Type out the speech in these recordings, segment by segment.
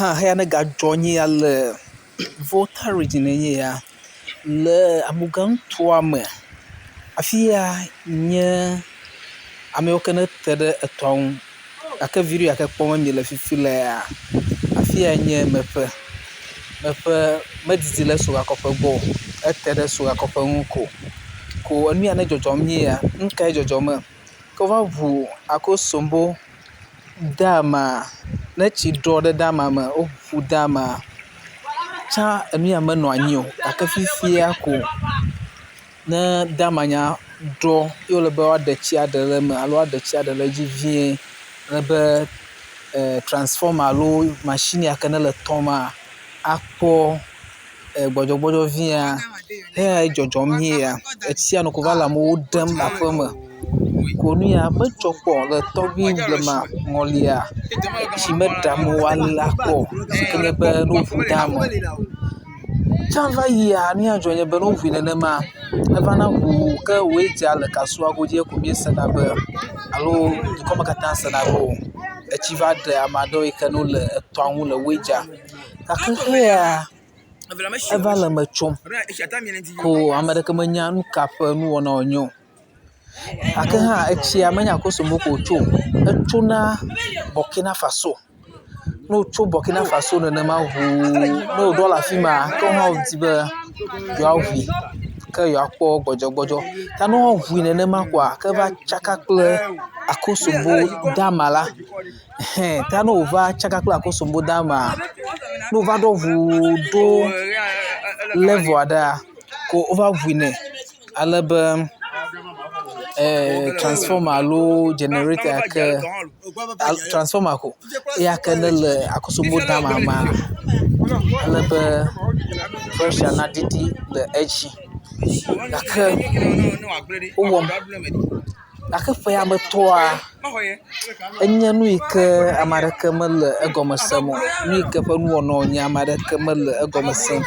Heya ne gadzɔ ya le Volta region ya le Amugãnutome. Afi ya nye amewo ke ne te ɖe etɔa ŋu gake video yake kpɔm mi le fifi lea, afi ya nye meƒe medidi le sogakɔƒe gbɔ, ete ɖe sogakɔƒe ŋu ko enu ya ne dzɔdzɔm nye ya, nukae dzɔdzɔm ke wova ʋu akosombo dama ne tsiɖɔ ɖe dama me woʋu dama tsã enu ya menɔ anyi o gake fifia ko ne dama nya ɖɔ ye wole be woaɖe tsia ɖe le eme alo woaɖe tsia ɖe le edzi vie ale be transformer alo machine yake ne le tɔ ma akpɔ gbɔdzɔgbɔdzɔ via heya dzɔdzɔm nye ya. Etsia nɔ ko va le amewo ɖem le aƒe me ko nu ya medzɔ kpɔ le tɔgbi blema ŋɔlia tsi meɖe amewo alea kpɔ ke nye be ne woʋu dama tsã va yia nu ya dzɔ nye be ne woʋui nenema evana ʋu ke woe dza le kasua godzi ko míesena be alo dukɔ me katã sena be etsi va ɖe ame aɖewo yi ke no le etɔa ŋu le woe dza gake heya eva le me tsom ko ame ɖeke menya nu ka ƒe nuwɔna wònye o gake hã etsia menye akosombo ko wòtso, etsona Burkina Faso. Ne wòtso Burkina Faso nenema ʋu ne wòɖɔ le afi ma ke hã wodi be yewoaʋui ke yewoakpɔ gbɔdzɔgbɔdzɔ ta ne woaʋui nenema koa ke va tsaka kple akosombo dama la ta ne wòva tsaka kple akosombo dama ne wòva ɖɔ ʋu ɖo level aɖea ko wova ʋui nɛ alebe transformer alo generator yake transformer ko yake ne le akosombo dama ma alebe pressure na didi le edzi gake wowɔm gake ƒe ya me tɔa enye nu yi ke ame aɖeke mele egɔme sem o, nu yi ke ƒe nuwɔna wònye ame aɖeke mele egɔme sem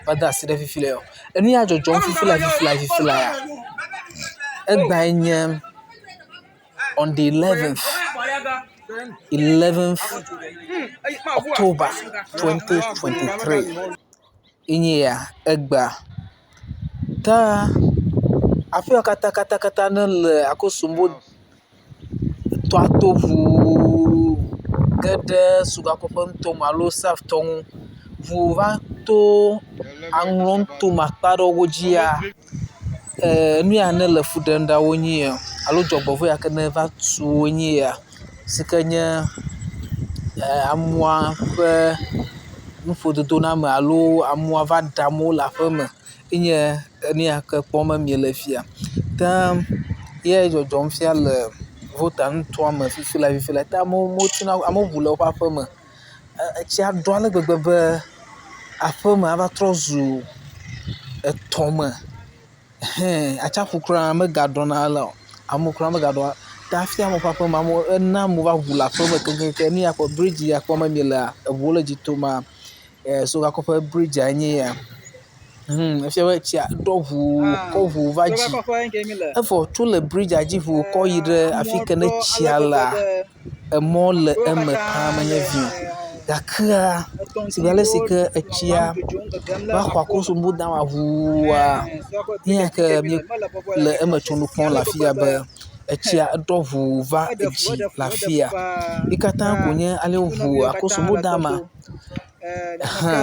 va de asi ɖe fifi la o. Enu ya dzɔdzɔm fifi la ya egbae nye on the 11th October 2023 inye ya egba ta afi ya kata ne le akosombo tɔa to ʋu ge ɖe sogakɔƒe ŋutɔ alo saf tɔ ŋu ʋu va to Amugãnutome akpa ɖewo dzia nu ya ne le fu ɖem ɖa wonye ya alo dzɔgbevɔ̃e yake ne va tu wonye ya si ke nye amua ƒe nuƒododo na me alo amua va ɖe amewo le aƒe me enye nu yake kpɔm mie le fia ta ye dzɔdzɔm fia le Volta fifi la ta amewo ʋu le woƒe aƒe me etsia ɖɔ ale gbegbe be aƒe me ava trɔ zu etɔ me atsaƒu kura megaɖɔna le o, amewo kura megaɖɔna ta hafi amewo ƒe aƒe me ena amewo va ʋu le aƒe me keŋkeŋ nu ya kpɔ bridge ya kpɔm mie lea eʋuwo le dzi tom sogakɔƒe bridge nye ya efia be tsia ɖɔ ʋu kɔ ʋu va dzi evɔ tso le bridge dzi ʋu kɔ yi ɖe afi ke ne tsia lea emɔ le eme ƒã menye vi o gakea sigbe ale si ke etsia va xɔ akosombo dama ʋua nu yake le eme tsom kpɔm le afi ya be etsia ɖɔ ʋu va edzi le afi ya yi katã ko nye ale ʋu akosombo dama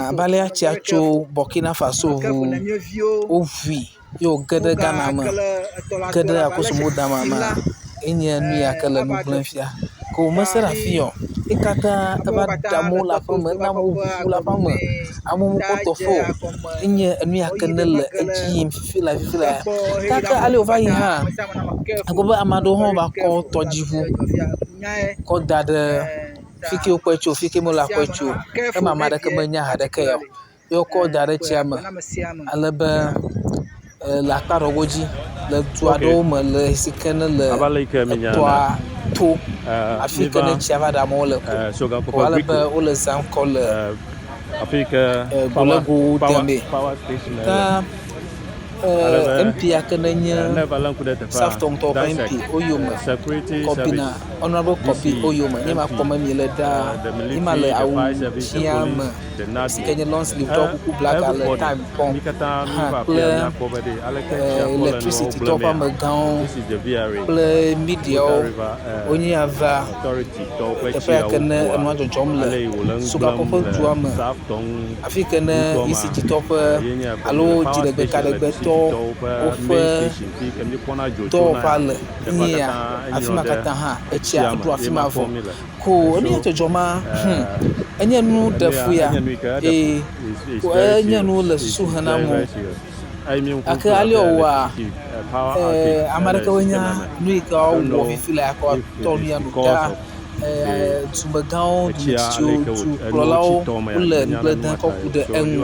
abe alea tsia tso Burkina Faso ʋu woʋui ye wòge ɖe Ghana me ge ɖe akosombo dama me enye nu yake le nu gblẽm fia ko mese ɖe afi o yi katã eva ɖe amewo le aƒe me ena amewo ʋuʋu le aƒea me amewo mekpɔ teƒe o enye enu yake ne le edzi yim fifi la ya gake ale wòva yi hã akpɔ be ame aɖewo hã va kɔ tɔdziʋu kɔ da ɖe fi ke wokɔe tso fi ke mele akɔe tso eme ame aɖeke menya ha ɖeke ya o ye wokɔ da ɖe tsia me alebe le akpa ɖewo dzi le du aɖewo me le si ke ne le etɔa to afi ke ne tsia va ɖe amewo le ko alebe wole zãm kɔ le golego demee ta MP ake nenye Saftɔŋtɔ ƒe MP oyome kɔbina honorable kɔbi oyome nye ma kpɔm mie le ɖaa nye ma le awu dzia me si ke nye long sleeve ɖɔ kuku black le time kpɔm hã kple electricity tɔ ƒe amegãwo kple mediawo wonye ya va teƒe yake ne enua dzɔdzɔm le Sokakɔ ƒe dua me afi ke ne ECG tɔ ƒe alo dziɖegbekaɖegbetɔ woƒe dɔwɔƒea le nye ya afi ma katã hã etsia ɖo afi ma vɔ ko enu ya dzɔdzɔ ma enye nu ɖefu ya eye enye nu le susu hena mo ake ali wɔwɔa ame aɖeke wonya nu yi ke wɔ fifi le akɔ tɔ nu ya nu ɖa dumegãwo dumetsitsiwo dukplɔlawo wole nugble dem kɔ ku ɖe eŋu.